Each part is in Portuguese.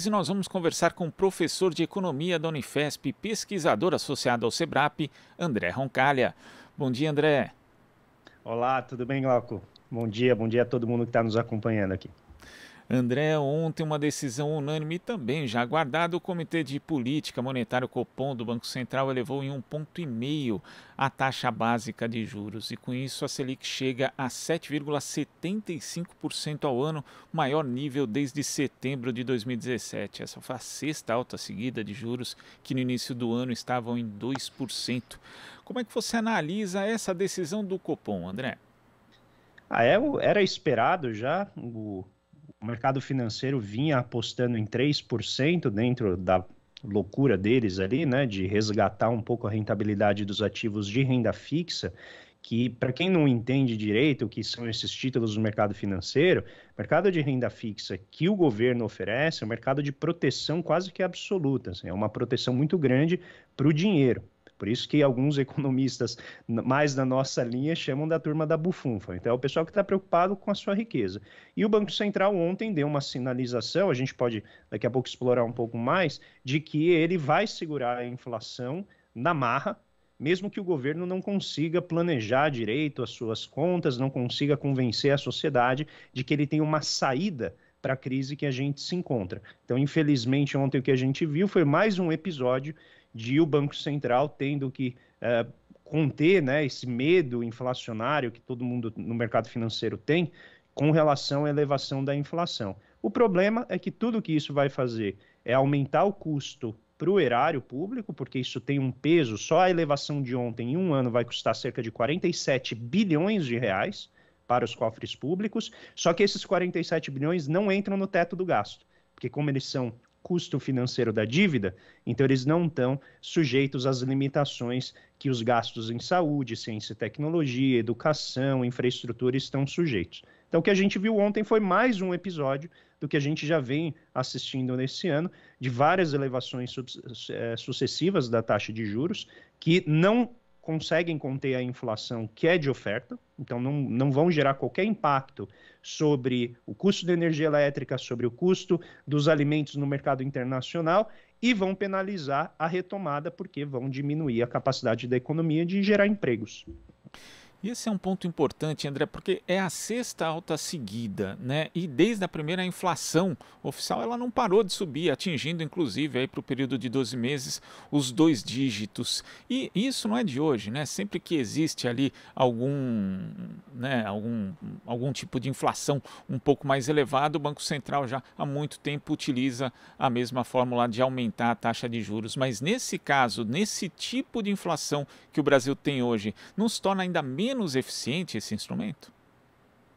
E nós vamos conversar com o professor de Economia da Unifesp, pesquisador associado ao SEBRAP, André Roncalha. Bom dia, André. Olá, tudo bem, Glauco? Bom dia a todo mundo que está nos acompanhando aqui. André, ontem uma decisão unânime também já aguardada, o Comitê de Política Monetária Copom do Banco Central elevou em 1,5 ponto a taxa básica de juros e com isso a Selic chega a 7,75% ao ano, maior nível desde setembro de 2017. Essa foi a sexta alta seguida de juros que no início do ano estavam em 2%. Como é que você analisa essa decisão do Copom, André? Era esperado já, o mercado financeiro vinha apostando em 3% dentro da loucura deles ali, né, de resgatar um pouco a rentabilidade dos ativos de renda fixa, que para quem não entende direito o que são esses títulos do mercado financeiro, mercado de renda fixa que o governo oferece é um mercado de proteção quase que absoluta, assim, é uma proteção muito grande para o dinheiro. Por isso que alguns economistas mais da nossa linha chamam da turma da bufunfa. Então, é o pessoal que está preocupado com a sua riqueza. E o Banco Central ontem deu uma sinalização, a gente pode daqui a pouco explorar um pouco mais, de que ele vai segurar a inflação na marra, mesmo que o governo não consiga planejar direito as suas contas, não consiga convencer a sociedade de que ele tem uma saída para a crise que a gente se encontra. Então, infelizmente, ontem o que a gente viu foi mais um episódio de o Banco Central tendo que conter, né, esse medo inflacionário que todo mundo no mercado financeiro tem com relação à elevação da inflação. O problema é que tudo que isso vai fazer é aumentar o custo para o erário público, porque isso tem um peso, só a elevação de ontem em um ano vai custar cerca de 47 bilhões de reais para os cofres públicos, só que esses 47 bilhões não entram no teto do gasto, porque como eles são custo financeiro da dívida, então eles não estão sujeitos às limitações que os gastos em saúde, ciência e tecnologia, educação, infraestrutura estão sujeitos. Então o que a gente viu ontem foi mais um episódio do que a gente já vem assistindo nesse ano, de várias elevações sucessivas da taxa de juros, que não conseguem conter a inflação que é de oferta, então não vão gerar qualquer impacto sobre o custo da energia elétrica, sobre o custo dos alimentos no mercado internacional e vão penalizar a retomada porque vão diminuir a capacidade da economia de gerar empregos. E esse é um ponto importante, André, porque é a sexta alta seguida, né? E desde a primeira a inflação oficial ela não parou de subir, atingindo inclusive aí para o período de 12 meses os 2 dígitos. E isso não é de hoje, né? Sempre que existe ali algum tipo de inflação um pouco mais elevada, o Banco Central já há muito tempo utiliza a mesma fórmula de aumentar a taxa de juros. Mas nesse caso, nesse tipo de inflação que o Brasil tem hoje, não se torna ainda menos eficiente esse instrumento?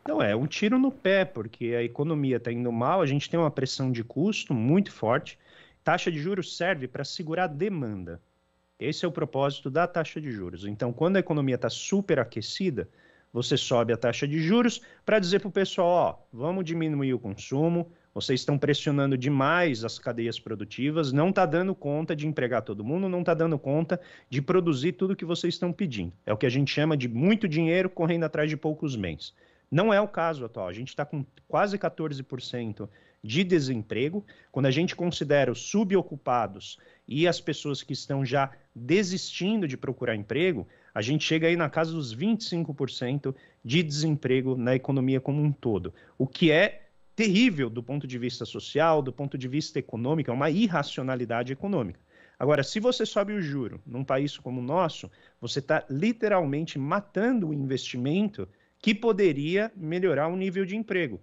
Não, é um tiro no pé, porque a economia está indo mal, a gente tem uma pressão de custo muito forte. Taxa de juros serve para segurar a demanda. Esse é o propósito da taxa de juros. Então, quando a economia está superaquecida, você sobe a taxa de juros para dizer para o pessoal, ó, vamos diminuir o consumo, vocês estão pressionando demais as cadeias produtivas, não está dando conta de empregar todo mundo, não está dando conta de produzir tudo que vocês estão pedindo. É o que a gente chama de muito dinheiro correndo atrás de poucos bens. Não é o caso atual, a gente está com quase 14% de desemprego. Quando a gente considera os subocupados e as pessoas que estão já desistindo de procurar emprego, a gente chega aí na casa dos 25% de desemprego na economia como um todo, o que é terrível do ponto de vista social, do ponto de vista econômico, é uma irracionalidade econômica. Agora, se você sobe o juro num país como o nosso, você está literalmente matando o investimento que poderia melhorar o nível de emprego.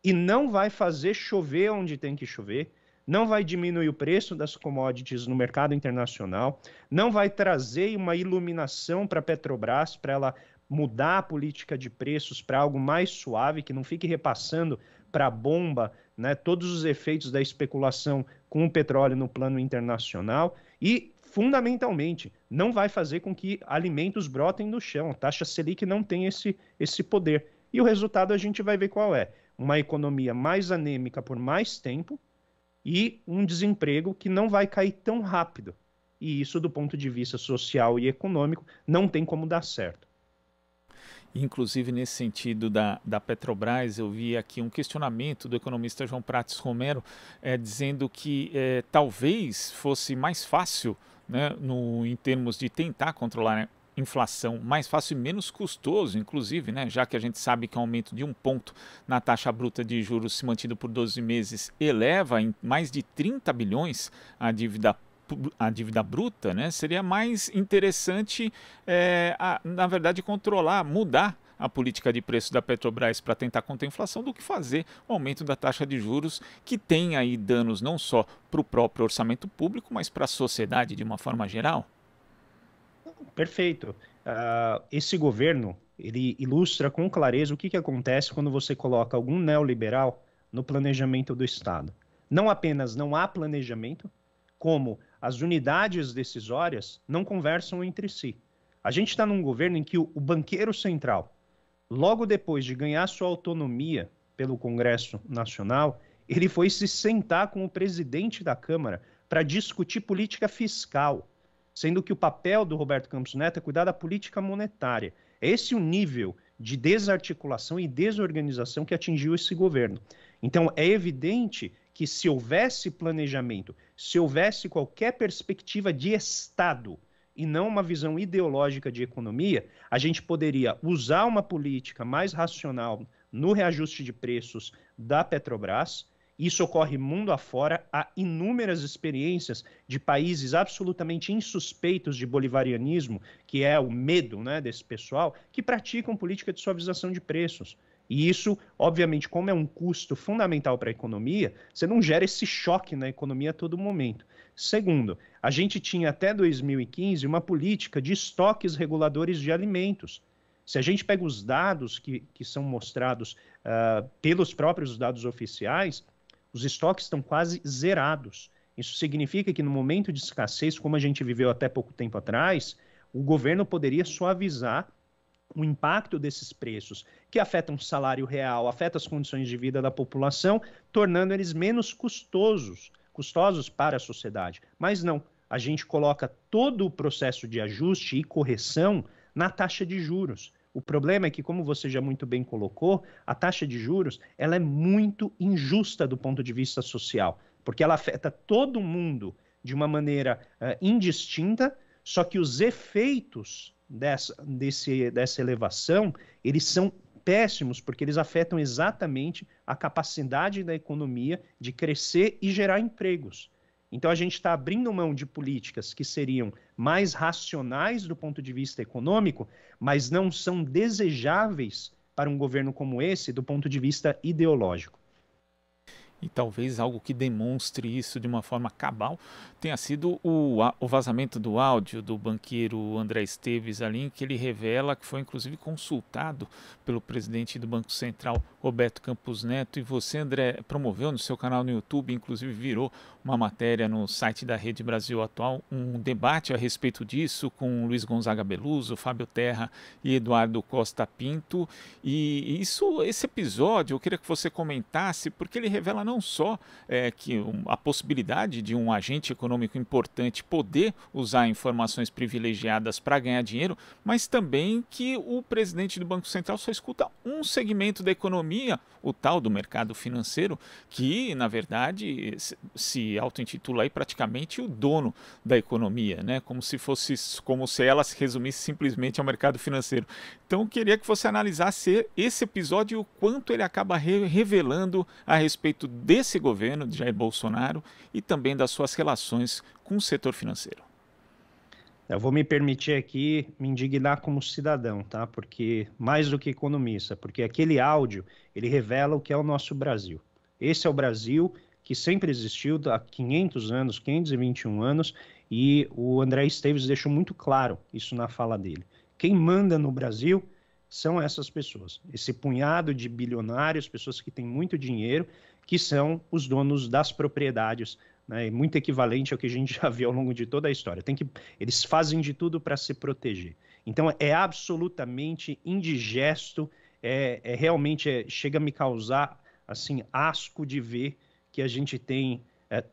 E não vai fazer chover onde tem que chover, não vai diminuir o preço das commodities no mercado internacional, não vai trazer uma iluminação para a Petrobras, para ela mudar a política de preços para algo mais suave, que não fique repassando para a bomba, né, todos os efeitos da especulação com o petróleo no plano internacional e, fundamentalmente, não vai fazer com que alimentos brotem do chão. A taxa Selic não tem esse poder. E o resultado a gente vai ver qual é. Uma economia mais anêmica por mais tempo e um desemprego que não vai cair tão rápido. E isso, do ponto de vista social e econômico, não tem como dar certo. Inclusive, nesse sentido da Petrobras, eu vi aqui um questionamento do economista João Prates Romero, dizendo que talvez fosse mais fácil, né, em termos de tentar controlar a inflação, mais fácil e menos custoso, inclusive, né, já que a gente sabe que o aumento de 1 ponto na taxa bruta de juros, se mantido por 12 meses, eleva em mais de 30 bilhões a dívida bruta, né, seria mais interessante, na verdade, mudar a política de preço da Petrobras para tentar conter a inflação do que fazer o aumento da taxa de juros, que tem aí danos não só para o próprio orçamento público, mas para a sociedade de uma forma geral. Perfeito. Esse governo, ele ilustra com clareza o que acontece quando você coloca algum neoliberal no planejamento do Estado. Não apenas não há planejamento, como as unidades decisórias não conversam entre si. A gente está num governo em que o banqueiro central, logo depois de ganhar sua autonomia pelo Congresso Nacional, ele foi se sentar com o presidente da Câmara para discutir política fiscal, sendo que o papel do Roberto Campos Neto é cuidar da política monetária. É esse o nível de desarticulação e desorganização que atingiu esse governo. Então, é evidente que se houvesse planejamento, se houvesse qualquer perspectiva de Estado e não uma visão ideológica de economia, a gente poderia usar uma política mais racional no reajuste de preços da Petrobras. Isso ocorre mundo afora, há inúmeras experiências de países absolutamente insuspeitos de bolivarianismo, que é o medo, né, desse pessoal, que praticam política de suavização de preços. E isso, obviamente, como é um custo fundamental para a economia, você não gera esse choque na economia a todo momento. Segundo, a gente tinha até 2015 uma política de estoques reguladores de alimentos. Se a gente pega os dados que são mostrados pelos próprios dados oficiais, os estoques estão quase zerados. Isso significa que no momento de escassez, como a gente viveu até pouco tempo atrás, o governo poderia suavizar o impacto desses preços, que afetam o salário real, afetam as condições de vida da população, tornando eles menos custosos para a sociedade. Mas não, a gente coloca todo o processo de ajuste e correção na taxa de juros. O problema é que, como você já muito bem colocou, a taxa de juros ela é muito injusta do ponto de vista social, porque ela afeta todo mundo de uma maneira indistinta, só que os efeitos dessa elevação, eles são péssimos, porque eles afetam exatamente a capacidade da economia de crescer e gerar empregos. Então, a gente está abrindo mão de políticas que seriam mais racionais do ponto de vista econômico, mas não são desejáveis para um governo como esse do ponto de vista ideológico. E talvez algo que demonstre isso de uma forma cabal tenha sido o vazamento do áudio do banqueiro André Esteves ali, em que ele revela que foi inclusive consultado pelo presidente do Banco Central, Roberto Campos Neto, e você, André, promoveu no seu canal no YouTube, inclusive virou uma matéria no site da Rede Brasil Atual, um debate a respeito disso com Luiz Gonzaga Beluso, Fábio Terra e Eduardo Costa Pinto. E esse episódio eu queria que você comentasse, porque ele revela não só que a possibilidade de um agente econômico importante poder usar informações privilegiadas para ganhar dinheiro, mas também que o presidente do Banco Central só escuta um segmento da economia, o tal do mercado financeiro, que, na verdade, se auto-intitula aí praticamente o dono da economia, né? Como se ela se resumisse simplesmente ao mercado financeiro. Então, eu queria que você analisasse esse episódio e o quanto ele acaba revelando a respeito desse governo de Jair Bolsonaro e também das suas relações com o setor financeiro. Eu vou me permitir aqui me indignar como cidadão, tá? Porque mais do que economista, porque aquele áudio, ele revela o que é o nosso Brasil. Esse é o Brasil que sempre existiu há 500 anos, 521 anos, e o André Esteves deixou muito claro isso na fala dele. Quem manda no Brasil são essas pessoas, esse punhado de bilionários, pessoas que têm muito dinheiro, que são os donos das propriedades, né, muito equivalente ao que a gente já viu ao longo de toda a história. Eles fazem de tudo para se proteger. Então, é absolutamente indigesto, realmente chega a me causar assim, asco de ver que a gente tem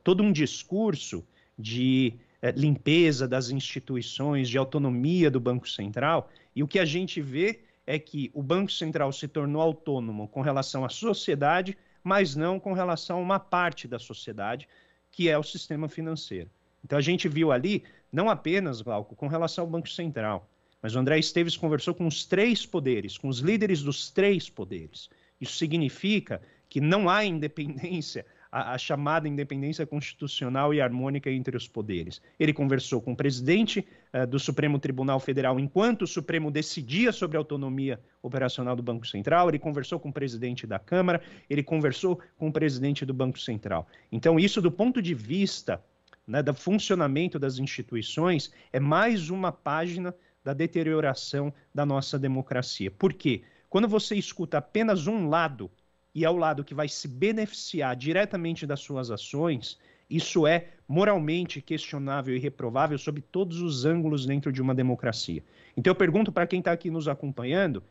todo um discurso de limpeza das instituições, de autonomia do Banco Central, e o que a gente vê é que o Banco Central se tornou autônomo com relação à sociedade, mas não com relação a uma parte da sociedade, que é o sistema financeiro. Então a gente viu ali, não apenas, Glauco, com relação ao Banco Central, mas o André Esteves conversou com os três poderes, com os líderes dos três poderes. Isso significa que não há independência, a chamada independência constitucional e harmônica entre os poderes. Ele conversou com o presidente do Supremo Tribunal Federal enquanto o Supremo decidia sobre a autonomia operacional do Banco Central, ele conversou com o presidente da Câmara, ele conversou com o presidente do Banco Central. Então, isso do ponto de vista, né, do funcionamento das instituições, é mais uma página da deterioração da nossa democracia. Por quê? Quando você escuta apenas um lado, e é o lado que vai se beneficiar diretamente das suas ações, isso é moralmente questionável e reprovável sob todos os ângulos dentro de uma democracia. Então eu pergunto para quem está aqui nos acompanhando,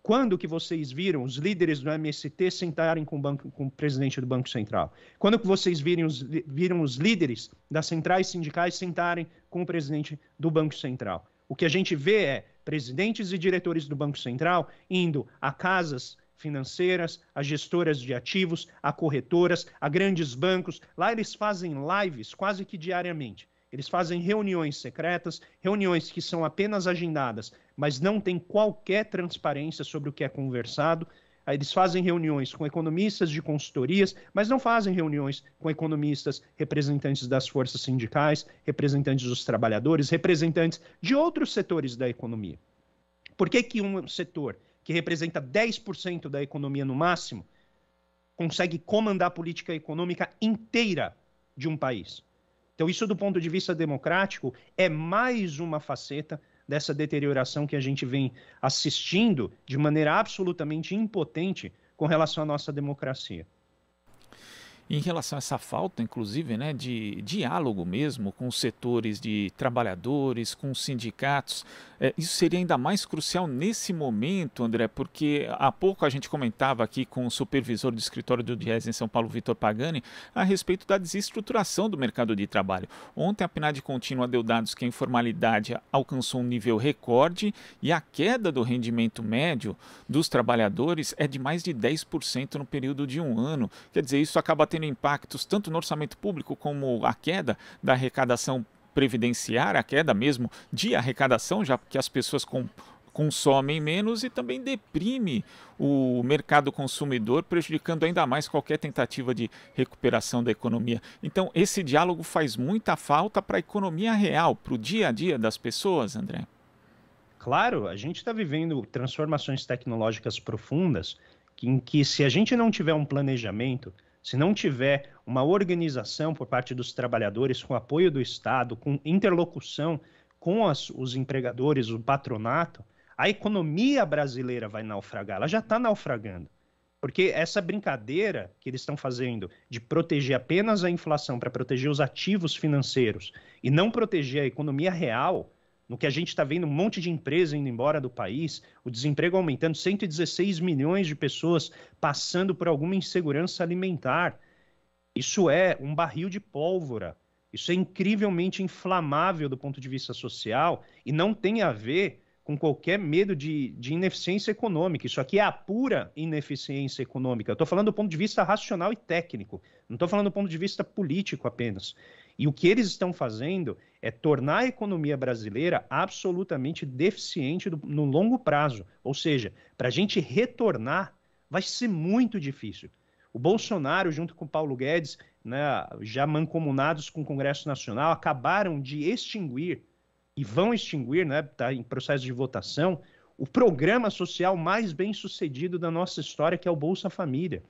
quando que vocês viram os líderes do MST sentarem com o presidente do Banco Central? Quando que vocês viram os líderes das centrais sindicais sentarem com o presidente do Banco Central? O que a gente vê é presidentes e diretores do Banco Central indo a casas financeiras, a gestoras de ativos, a corretoras, a grandes bancos. Lá eles fazem lives quase que diariamente. Eles fazem reuniões secretas, reuniões que são apenas agendadas, mas não tem qualquer transparência sobre o que é conversado. Aí eles fazem reuniões com economistas de consultorias, mas não fazem reuniões com economistas, representantes das forças sindicais, representantes dos trabalhadores, representantes de outros setores da economia. Por que um setor que representa 10% da economia no máximo, consegue comandar a política econômica inteira de um país? Então, isso do ponto de vista democrático é mais uma faceta dessa deterioração que a gente vem assistindo de maneira absolutamente impotente com relação à nossa democracia. Em relação a essa falta, inclusive, né, de diálogo mesmo com os setores de trabalhadores, com os sindicatos, isso seria ainda mais crucial nesse momento, André, porque há pouco a gente comentava aqui com o supervisor do escritório do Diese em São Paulo, Vitor Pagani, a respeito da desestruturação do mercado de trabalho. Ontem a PNAD contínua deu dados que a informalidade alcançou um nível recorde e a queda do rendimento médio dos trabalhadores é de mais de 10% no período de um ano. Quer dizer, isso acaba tendo impactos tanto no orçamento público como a queda da arrecadação previdenciária, a queda mesmo de arrecadação, já que as pessoas consomem menos e também deprime o mercado consumidor, prejudicando ainda mais qualquer tentativa de recuperação da economia. Então, esse diálogo faz muita falta para a economia real, para o dia a dia das pessoas, André. Claro, a gente está vivendo transformações tecnológicas profundas em que, se a gente não tiver um planejamento, se não tiver uma organização por parte dos trabalhadores, com apoio do Estado, com interlocução com os empregadores, o patronato, a economia brasileira vai naufragar. Ela já está naufragando. Porque essa brincadeira que eles estão fazendo de proteger apenas a inflação para proteger os ativos financeiros e não proteger a economia real, no que a gente está vendo um monte de empresa indo embora do país, o desemprego aumentando, 116 milhões de pessoas passando por alguma insegurança alimentar. Isso é um barril de pólvora. Isso é incrivelmente inflamável do ponto de vista social e não tem a ver com qualquer medo de ineficiência econômica. Isso aqui é a pura ineficiência econômica. Eu estou falando do ponto de vista racional e técnico, não estou falando do ponto de vista político apenas. E o que eles estão fazendo é tornar a economia brasileira absolutamente deficiente no longo prazo. Ou seja, para a gente retornar, vai ser muito difícil. O Bolsonaro, junto com o Paulo Guedes, né, já mancomunados com o Congresso Nacional, acabaram de extinguir, e vão extinguir, né, tá em processo de votação, o programa social mais bem sucedido da nossa história, que é o Bolsa Família,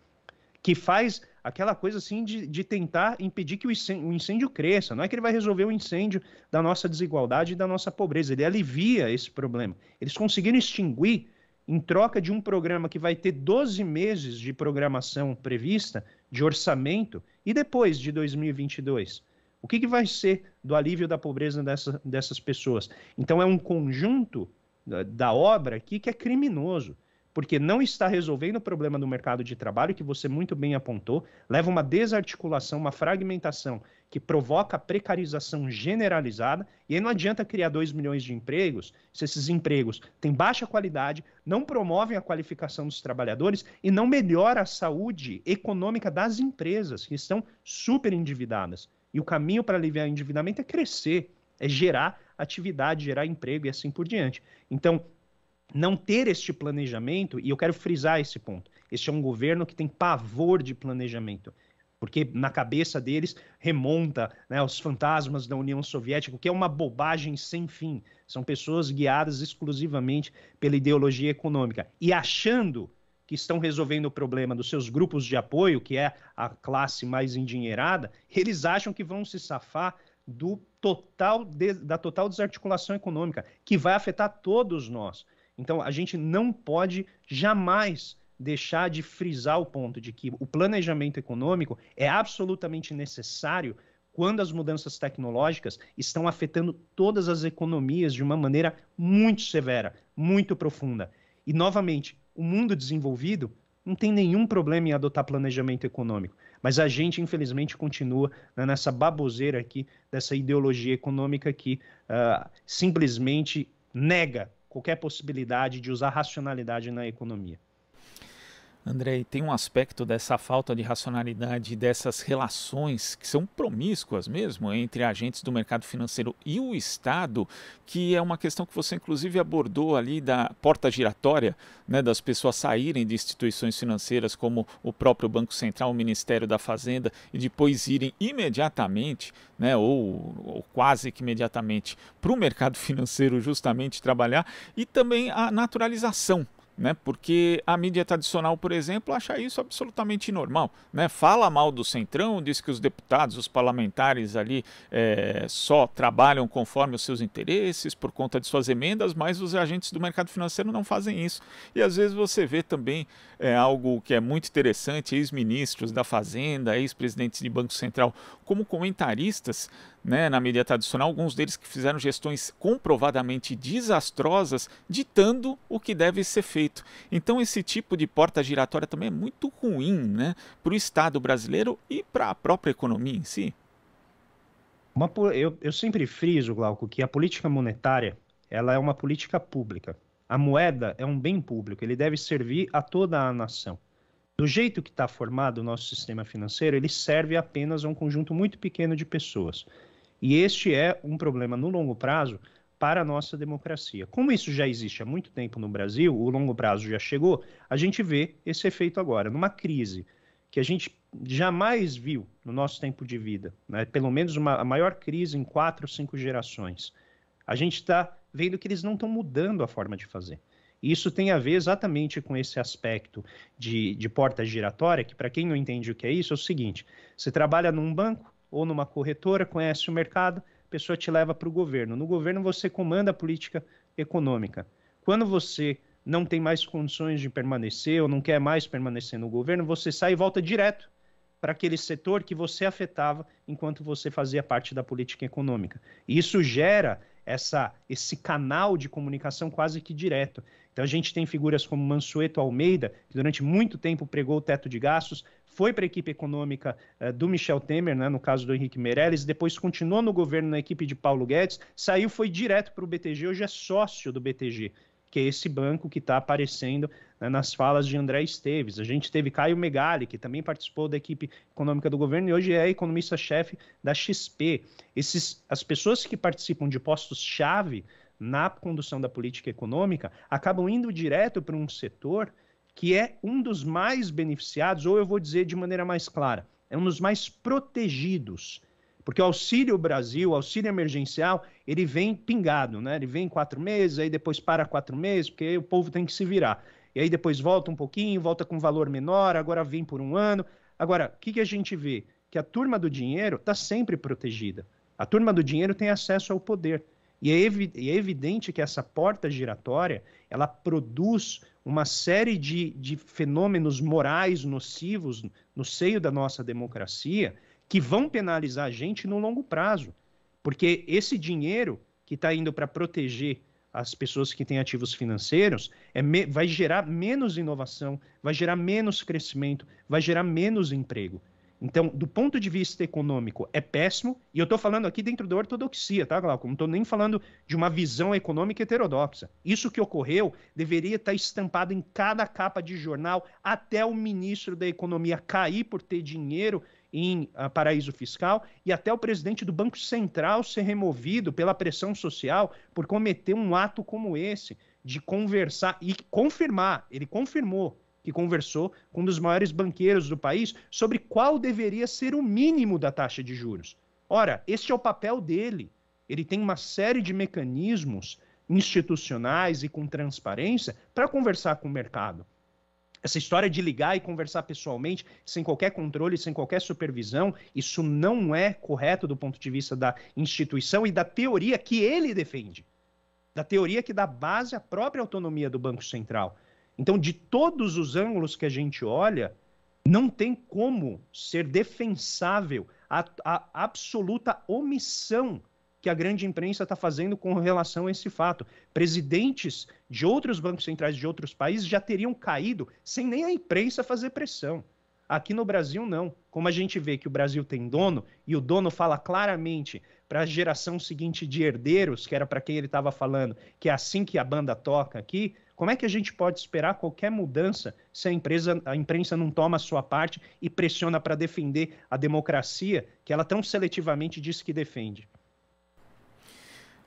que faz aquela coisa assim de tentar impedir que o incêndio cresça. Não é que ele vai resolver o incêndio da nossa desigualdade e da nossa pobreza, ele alivia esse problema. Eles conseguiram extinguir em troca de um programa que vai ter 12 meses de programação prevista, de orçamento, e depois de 2022. O que vai ser do alívio da pobreza dessas pessoas? Então é um conjunto da obra aqui que é criminoso, porque não está resolvendo o problema do mercado de trabalho, que você muito bem apontou, leva uma desarticulação, uma fragmentação, que provoca a precarização generalizada, e aí não adianta criar 2 milhões de empregos se esses empregos têm baixa qualidade, não promovem a qualificação dos trabalhadores e não melhora a saúde econômica das empresas, que estão super endividadas. E o caminho para aliviar o endividamento é crescer, é gerar atividade, gerar emprego e assim por diante. Então, não ter este planejamento, e eu quero frisar esse ponto, este é um governo que tem pavor de planejamento, porque na cabeça deles remonta, né, aos fantasmas da União Soviética, o que é uma bobagem sem fim. São pessoas guiadas exclusivamente pela ideologia econômica e achando que estão resolvendo o problema dos seus grupos de apoio, que é a classe mais endinheirada, eles acham que vão se safar da total desarticulação econômica, que vai afetar todos nós. Então, a gente não pode jamais deixar de frisar o ponto de que o planejamento econômico é absolutamente necessário quando as mudanças tecnológicas estão afetando todas as economias de uma maneira muito severa, muito profunda. E, novamente, o mundo desenvolvido não tem nenhum problema em adotar planejamento econômico, mas a gente, infelizmente, continua, né, nessa baboseira aqui, dessa ideologia econômica que simplesmente nega qualquer possibilidade de usar racionalidade na economia. André, tem um aspecto dessa falta de racionalidade, dessas relações que são promíscuas mesmo entre agentes do mercado financeiro e o Estado, que é uma questão que você inclusive abordou ali da porta giratória, né, das pessoas saírem de instituições financeiras como o próprio Banco Central, o Ministério da Fazenda, e depois irem imediatamente, né, ou quase que imediatamente, para o mercado financeiro justamente trabalhar, e também a naturalização. Né, porque a mídia tradicional, por exemplo, acha isso absolutamente normal. Né? Fala mal do Centrão, diz que os deputados, os parlamentares ali só trabalham conforme os seus interesses por conta de suas emendas, mas os agentes do mercado financeiro não fazem isso. E às vezes você vê também algo que é muito interessante, ex-ministros da Fazenda, ex-presidentes de Banco Central, como comentaristas, né, na mídia tradicional, alguns deles que fizeram gestões comprovadamente desastrosas, ditando o que deve ser feito. Então esse tipo de porta giratória também é muito ruim, né, para o Estado brasileiro e para a própria economia em si. Eu sempre friso, Glauco, que a política monetária ela é uma política pública. A moeda é um bem público, ele deve servir a toda a nação. Do jeito que está formado o nosso sistema financeiro, ele serve apenas a um conjunto muito pequeno de pessoas. E este é um problema no longo prazo para a nossa democracia. Como isso já existe há muito tempo no Brasil, o longo prazo já chegou, a gente vê esse efeito agora, numa crise que a gente jamais viu no nosso tempo de vida, né? Pelo menos a maior crise em 4, 5 gerações. A gente está vendo que eles não estão mudando a forma de fazer. E isso tem a ver exatamente com esse aspecto de porta giratória, que para quem não entende o que é isso, é o seguinte, você trabalha num banco, ou numa corretora, conhece o mercado, a pessoa te leva para o governo. No governo você comanda a política econômica. Quando você não tem mais condições de permanecer ou não quer mais permanecer no governo, você sai e volta direto para aquele setor que você afetava enquanto você fazia parte da política econômica. E isso gera esse canal de comunicação quase que direto. Então a gente tem figuras como Mansueto Almeida, que durante muito tempo pregou o teto de gastos, foi para a equipe econômica do Michel Temer, né, no caso do Henrique Meirelles, depois continuou no governo na equipe de Paulo Guedes, saiu, foi direto para o BTG, hoje é sócio do BTG, que é esse banco que está aparecendo, né, nas falas de André Esteves. A gente teve Caio Megali, que também participou da equipe econômica do governo e hoje é economista-chefe da XP. As pessoas que participam de postos-chave na condução da política econômica acabam indo direto para um setor que é um dos mais beneficiados, ou eu vou dizer de maneira mais clara, é um dos mais protegidos. Porque o Auxílio Brasil, o auxílio emergencial, ele vem pingado, né? Ele vem 4 meses, aí depois para 4 meses, porque aí o povo tem que se virar. E aí depois volta um pouquinho, volta com valor menor, agora vem por um ano. Agora, o que a gente vê? Que a turma do dinheiro está sempre protegida. A turma do dinheiro tem acesso ao poder. E é evidente que essa porta giratória, ela produz uma série de fenômenos morais nocivos no seio da nossa democracia que vão penalizar a gente no longo prazo. Porque esse dinheiro que está indo para proteger as pessoas que têm ativos financeiros vai gerar menos inovação, vai gerar menos crescimento, vai gerar menos emprego. Então, do ponto de vista econômico, é péssimo, e eu estou falando aqui dentro da ortodoxia, tá, Glauco? Não estou nem falando de uma visão econômica heterodoxa. Isso que ocorreu deveria estar estampado em cada capa de jornal, até o ministro da Economia cair por ter dinheiro em paraíso fiscal, e até o presidente do Banco Central ser removido pela pressão social por cometer um ato como esse, de conversar e confirmar, ele confirmou, que conversou com um dos maiores banqueiros do país sobre qual deveria ser o mínimo da taxa de juros. Ora, este é o papel dele. Ele tem uma série de mecanismos institucionais e com transparência para conversar com o mercado. Essa história de ligar e conversar pessoalmente, sem qualquer controle, sem qualquer supervisão, isso não é correto do ponto de vista da instituição e da teoria que ele defende. Da teoria que dá base à própria autonomia do Banco Central. Então, de todos os ângulos que a gente olha, não tem como ser defensável a absoluta omissão que a grande imprensa está fazendo com relação a esse fato. Presidentes de outros bancos centrais de outros países já teriam caído sem nem a imprensa fazer pressão. Aqui no Brasil, não. Como a gente vê que o Brasil tem dono, e o dono fala claramente para a geração seguinte de herdeiros, que era para quem ele estava falando, que é assim que a banda toca aqui, como é que a gente pode esperar qualquer mudança se a imprensa não toma a sua parte e pressiona para defender a democracia que ela tão seletivamente diz que defende?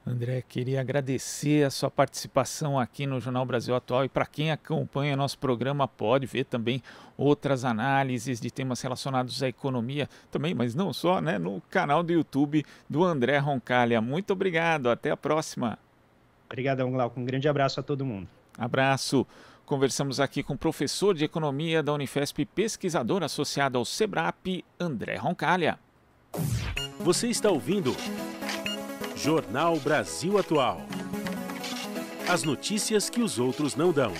André, queria agradecer a sua participação aqui no Jornal Brasil Atual, e para quem acompanha nosso programa pode ver também outras análises de temas relacionados à economia também, mas não só, né, no canal do YouTube do André Roncalha. Muito obrigado, até a próxima. Obrigadão, Glauco. Um grande abraço a todo mundo. Abraço. Conversamos aqui com o professor de Economia da Unifesp, pesquisador associado ao SEBRAP, André Roncalha. Você está ouvindo Jornal Brasil Atual. As notícias que os outros não dão.